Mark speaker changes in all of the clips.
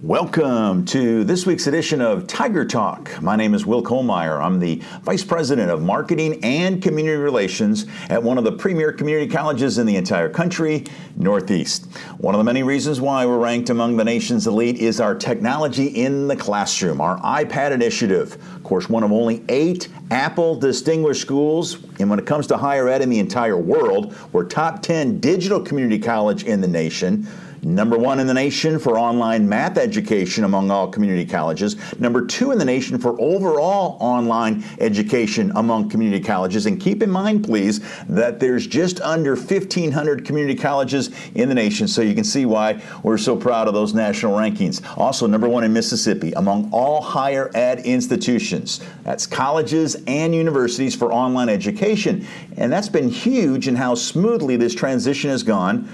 Speaker 1: Welcome to this week's edition of TigerTalk. My name is Will Kollmeyer. I'm the Vice President of Marketing and Community Relations at one of the premier community colleges in the entire country, Northeast. One of the many reasons why we're ranked among the nation's elite is our technology in the classroom, our iPad initiative. Of course, one of only 8 Apple distinguished schools, and when it comes to higher ed in the entire world, we're top 10 digital community college in the nation. Number 1 in the nation for online math education among all community colleges. Number 2 in the nation for overall online education among community colleges. And keep in mind, please, that there's just under 1,500 community colleges in the nation, so you can see why we're so proud of those national rankings. Also, number 1 in Mississippi among all higher ed institutions. That's colleges and universities for online education. And that's been huge in how smoothly this transition has gone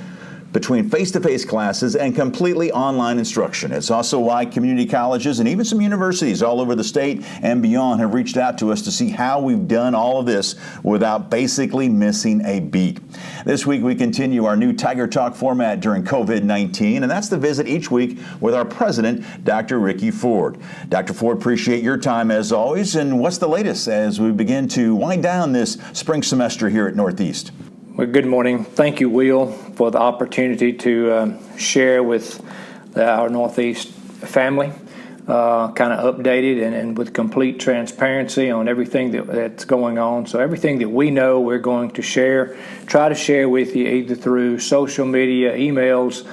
Speaker 1: between face-to-face classes and completely online instruction. It's also why community colleges and even some universities all over the state and beyond have reached out to us to see how we've done all of this without basically missing a beat. This week we continue our new Tiger Talk format during COVID-19, and that's the visit each week with our president, Dr. Ricky Ford. Dr. Ford, appreciate your time as always, and what's the latest as we begin to wind down this spring semester here at Northeast?
Speaker 2: Well, good morning. Thank you, Will, for the opportunity to share with our Northeast family, kind of updated and with complete transparency on everything that's going on. So everything that we know, we're going to try to share with you either through social media, emails,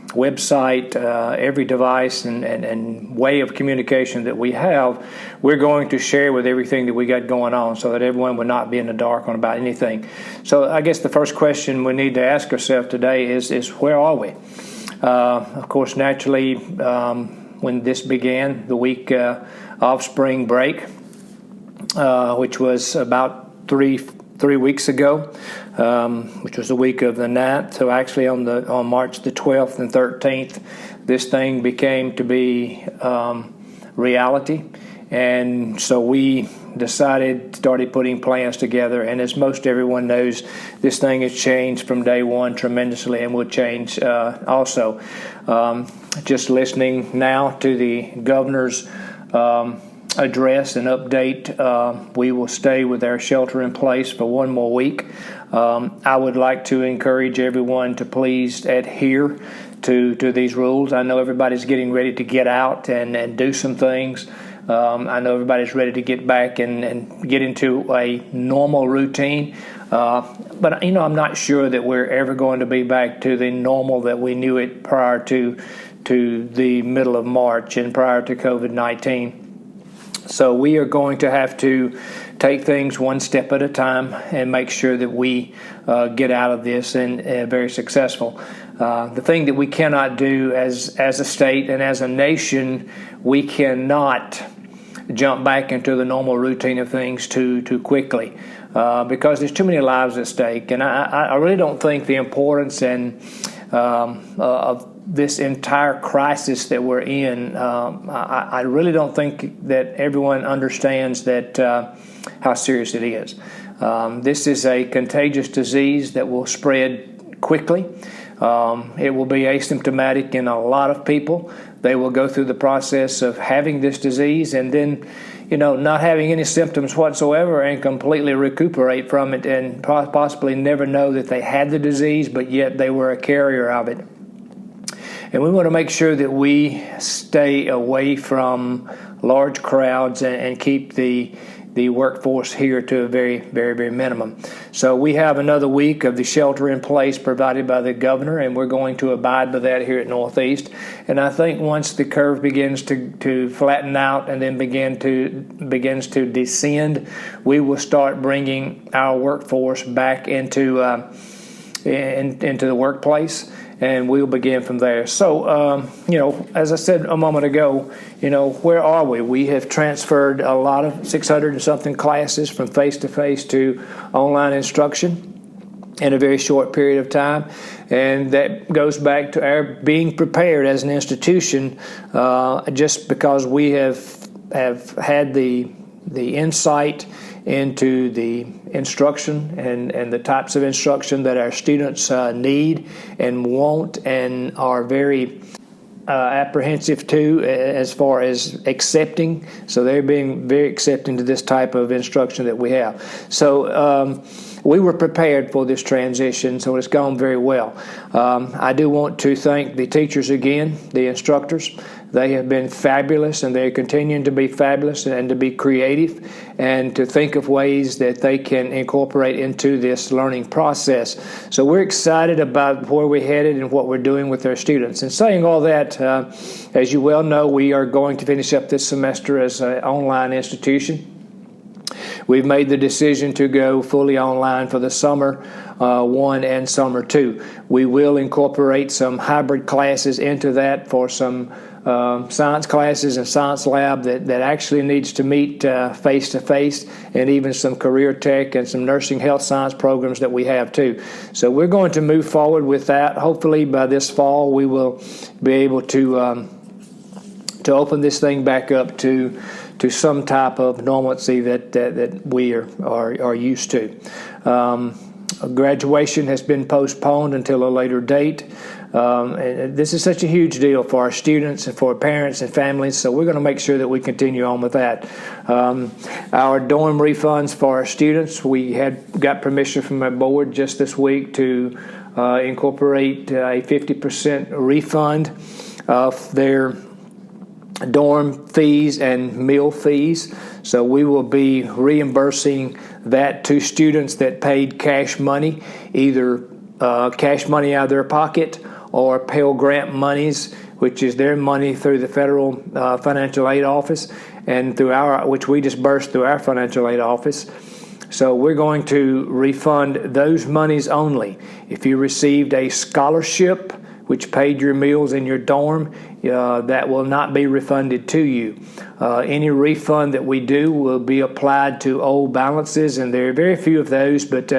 Speaker 2: website, every device and way of communication that we have, we're going to share with everything that we got going on so that everyone would not be in the dark on about anything. So I guess the first question we need to ask ourselves today is where are we? Of course, naturally, when this began, the week of spring break, which was about three weeks ago, which was the week of the 9th. So actually on March the 12th and 13th, this thing became to be reality. And so we started putting plans together. And as most everyone knows, this thing has changed from day one tremendously and will change also. Just listening now to the governor's address and update, we will stay with our shelter in place for one more week. I would like to encourage everyone to please adhere to these rules. I know everybody's getting ready to get out and do some things. I know everybody's ready to get back and get into a normal routine. But, I'm not sure that we're ever going to be back to the normal that we knew it prior to the middle of March and prior to COVID-19. So we are going to have to take things one step at a time and make sure that we get out of this and very successful. The thing that we cannot do as a state and as a nation, we cannot jump back into the normal routine of things too quickly because there's too many lives at stake. And I really don't think the importance of this entire crisis that we're in, I really don't think that everyone understands that how serious it is. This is a contagious disease that will spread quickly. It will be asymptomatic in a lot of people. They will go through the process of having this disease and then, not having any symptoms whatsoever and completely recuperate from it and possibly never know that they had the disease, but yet they were a carrier of it. And we want to make sure that we stay away from large crowds and keep the workforce here to a very, very, very minimum. So we have another week of the shelter in place provided by the governor, and we're going to abide by that here at Northeast. And I think once the curve begins to flatten out and then begins to descend, we will start bringing our workforce back into the workplace. And we'll begin from there. So, as I said a moment ago, where are we? We have transferred a lot of 600 and something classes from face-to-face to online instruction in a very short period of time. And that goes back to our being prepared as an institution, just because we have had the insight into the instruction and the types of instruction that our students need and want and are very apprehensive too as far as accepting. So they're being very accepting to this type of instruction that we have. So we were prepared for this transition, so it's gone very well. I do want to thank the teachers again, the instructors. They have been fabulous, and they're continuing to be fabulous and to be creative and to think of ways that they can incorporate into this learning process. So we're excited about where we're headed and what we're doing with our students. And saying all that, as you well know, we are going to finish up this semester as an online institution. We've made the decision to go fully online for the summer 1 and summer 2. We will incorporate some hybrid classes into that for some science classes and science lab that actually needs to meet face-to-face, and even some career tech and some nursing health science programs that we have too. So we're going to move forward with that. Hopefully by this fall we will be able to open this thing back up to some type of normalcy that we are used to. Graduation has been postponed until a later date. And this is such a huge deal for our students and for our parents and families, so we're going to make sure that we continue on with that. Our dorm refunds for our students, we got permission from our board just this week to incorporate a 50% refund of their dorm fees and meal fees. So we will be reimbursing that to students that paid cash money, either cash money out of their pocket or Pell Grant monies, which is their money through the federal financial aid office, and through which we disperse through our financial aid office. So we're going to refund those monies only. If you received a scholarship which paid your meals in your dorm, that will not be refunded to you. Any refund that we do will be applied to old balances, and there are very few of those, but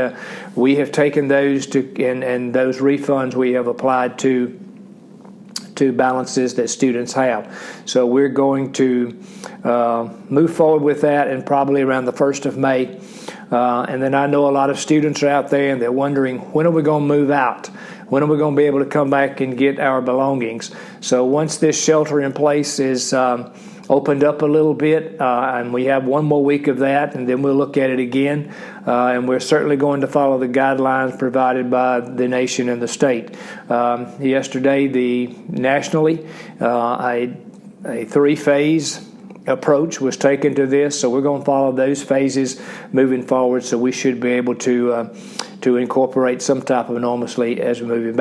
Speaker 2: we have taken those and those refunds we have applied to balances that students have. So we're going to move forward with that, and probably around the 1st of May. And then I know a lot of students are out there and they're wondering, when are we going to move out? When are we going to be able to come back and get our belongings? So once this shelter in place is opened up a little bit, and we have one more week of that, and then we'll look at it again. And we're certainly going to follow the guidelines provided by the nation and the state. Yesterday, nationally, a 3-phase approach was taken to this, so we're going to follow those phases moving forward, so we should be able to incorporate some type of normalcy as we're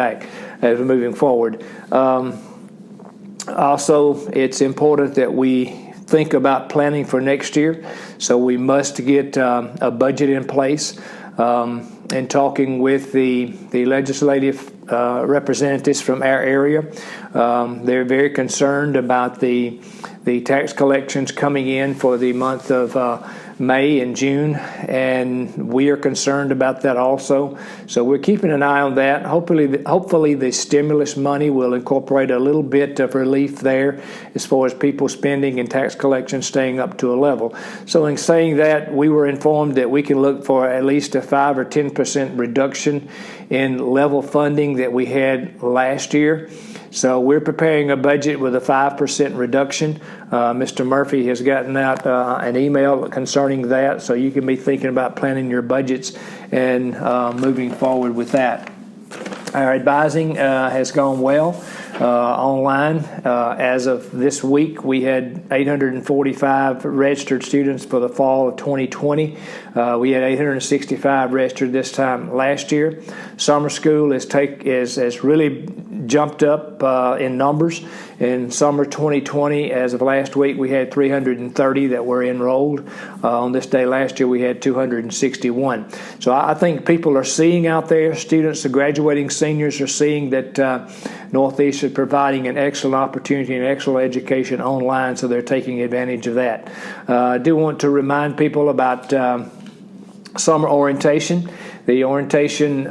Speaker 2: moving forward. Also, it's important that we think about planning for next year, so we must get a budget in place. And talking with the legislative representatives from our area, they're very concerned about the tax collections coming in for the month of May and June, and we are concerned about that also. So we're keeping an eye on that. Hopefully the stimulus money will incorporate a little bit of relief there as far as people spending and tax collection staying up to a level. So in saying that, we were informed that we can look for at least a 5 or 10% reduction in level funding that we had last year. So we're preparing a budget with a 5% reduction. Mr. Murphy has gotten out an email concerning that, so you can be thinking about planning your budgets and moving forward with that. Our advising has gone well online. As of this week, we had 845 registered students for the fall of 2020. We had 865 registered this time last year. Summer school has really jumped up in numbers. In summer 2020, as of last week, we had 330 that were enrolled. On this day last year, we had 261. So I think people are seeing out there, students, the graduating seniors are seeing that Northeast is providing an excellent opportunity and excellent education online, so they're taking advantage of that. I do want to remind people about summer orientation. The orientation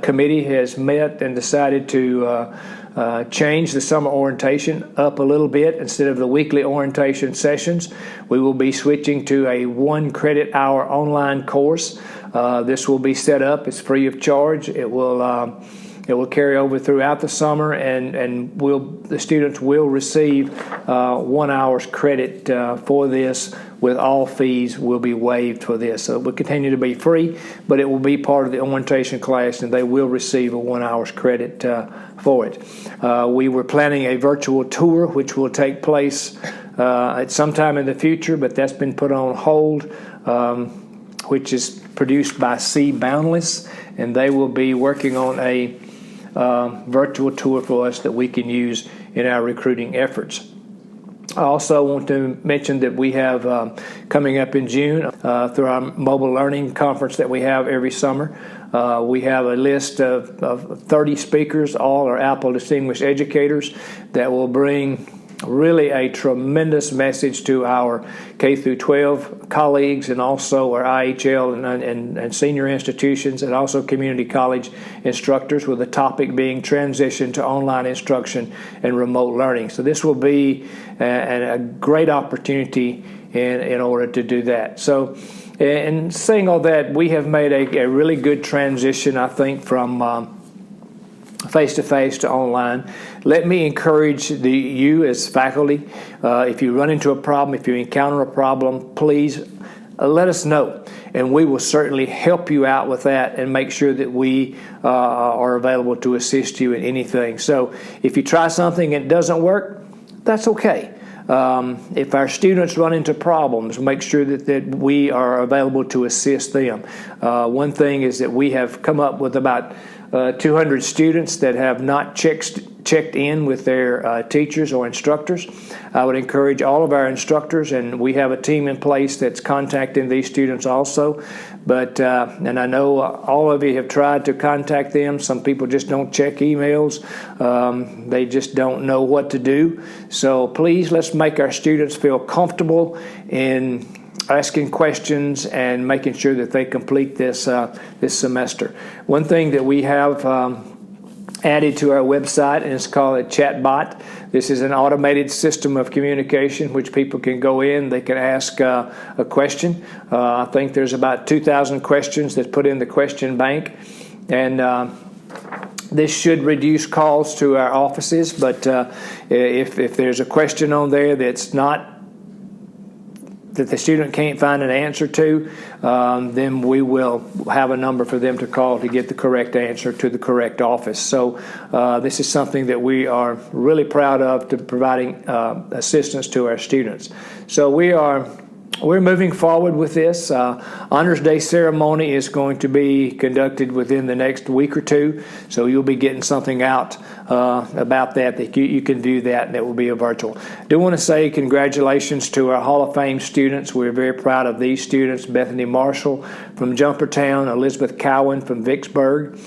Speaker 2: committee has met and decided to change the summer orientation up a little bit. Instead of the weekly orientation sessions, we will be switching to a 1 credit hour online course. This will be set up. It's free of charge. It will It will carry over throughout the summer, and the students will receive 1 hour's credit for this, with all fees will be waived for this. So it will continue to be free, but it will be part of the orientation class, and they will receive a 1 hour's credit for it. We were planning a virtual tour, which will take place at some time in the future, but that's been put on hold, which is produced by C Boundless, and they will be working on a virtual tour for us that we can use in our recruiting efforts. I also want to mention that we have coming up in June through our mobile learning conference that we have every summer. We have a list of 30 speakers, all are Apple Distinguished Educators, that will bring really a tremendous message to our K through 12 colleagues, and also our IHL and senior institutions, and also community college instructors, with the topic being transition to online instruction and remote learning. So this will be a great opportunity in order to do that. So in saying all that, we have made a really good transition, I think, from face-to-face to online. Let me encourage you as faculty, if you run into a problem, if you encounter a problem, please let us know, and we will certainly help you out with that and make sure that we are available to assist you in anything. So if you try something and it doesn't work, that's okay. If our students run into problems, make sure that we are available to assist them. One thing is that we have come up with about 200 students that have not checked in with their teachers or instructors. I would encourage all of our instructors, and we have a team in place that's contacting these students also. But and I know all of you have tried to contact them. Some people just don't check emails. They just don't know what to do. So please, let's make our students feel comfortable in asking questions and making sure that they complete this semester. One thing that we have added to our website, and it's called a chatbot. This is an automated system of communication which people can go in. They can ask a question. I think there's about 2,000 questions that's put in the question bank, and this should reduce calls to our offices. But if there's a question on there that's not, that the student can't find an answer to, then we will have a number for them to call to get the correct answer to the correct office. So this is something that we are really proud of, to providing assistance to our students. So we're moving forward with this. Honors Day ceremony is going to be conducted within the next week or two, so you'll be getting something out about that you can view that, and it will be a virtual. I do want to say congratulations to our Hall of Fame students. We're very proud of these students: Bethany Marshall from Jumpertown, Elizabeth Cowan from Vicksburg,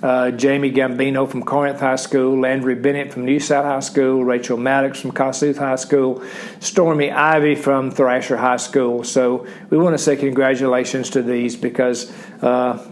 Speaker 2: Jamie Gambino from Corinth High School, Landry Bennett from New South High School, Rachel Maddox from Kossuth High School, Stormy Ivy from Thrasher High School. So we want to say congratulations to these, because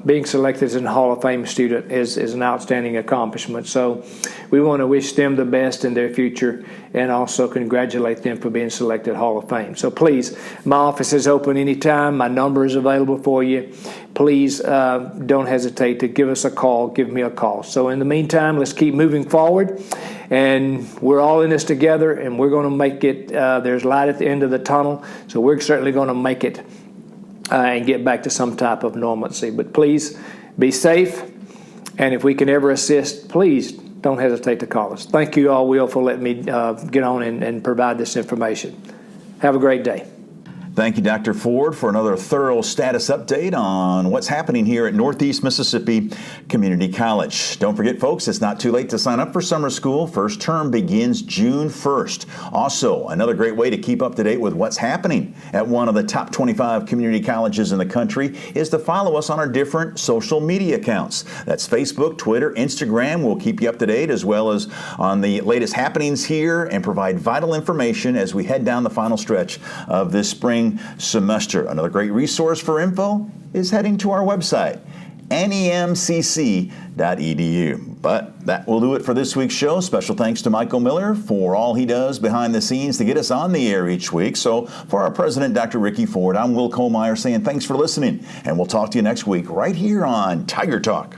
Speaker 2: being selected as a Hall of Fame student is an outstanding accomplishment. So we want to wish them the best in their future, and also congratulate them for being selected Hall of Fame. So please, my office is open anytime. My number is available for you. Please don't hesitate to give us a call. Give me a call. So in the meantime, let's keep moving forward, and we're all in this together, and we're going to make it. There's light at the end of the tunnel, so we're certainly going to make it and get back to some type of normalcy. But please be safe, and if we can ever assist, please don't hesitate to call us. Thank you all, Will, for letting me get on and provide this information. Have a great day.
Speaker 1: Thank you, Dr. Ford, for another thorough status update on what's happening here at Northeast Mississippi Community College. Don't forget, folks, it's not too late to sign up for summer school. First term begins June 1st. Also, another great way to keep up to date with what's happening at one of the top 25 community colleges in the country is to follow us on our different social media accounts. That's Facebook, Twitter, Instagram. We'll keep you up to date, as well as on the latest happenings here, and provide vital information as we head down the final stretch of this spring semester. Another great resource for info is heading to our website, NEMCC.edu. But that will do it for this week's show. Special thanks to Michael Miller for all he does behind the scenes to get us on the air each week. So for our president, Dr. Ricky Ford, I'm Will Kollmeyer saying thanks for listening, and we'll talk to you next week right here on Tiger Talk.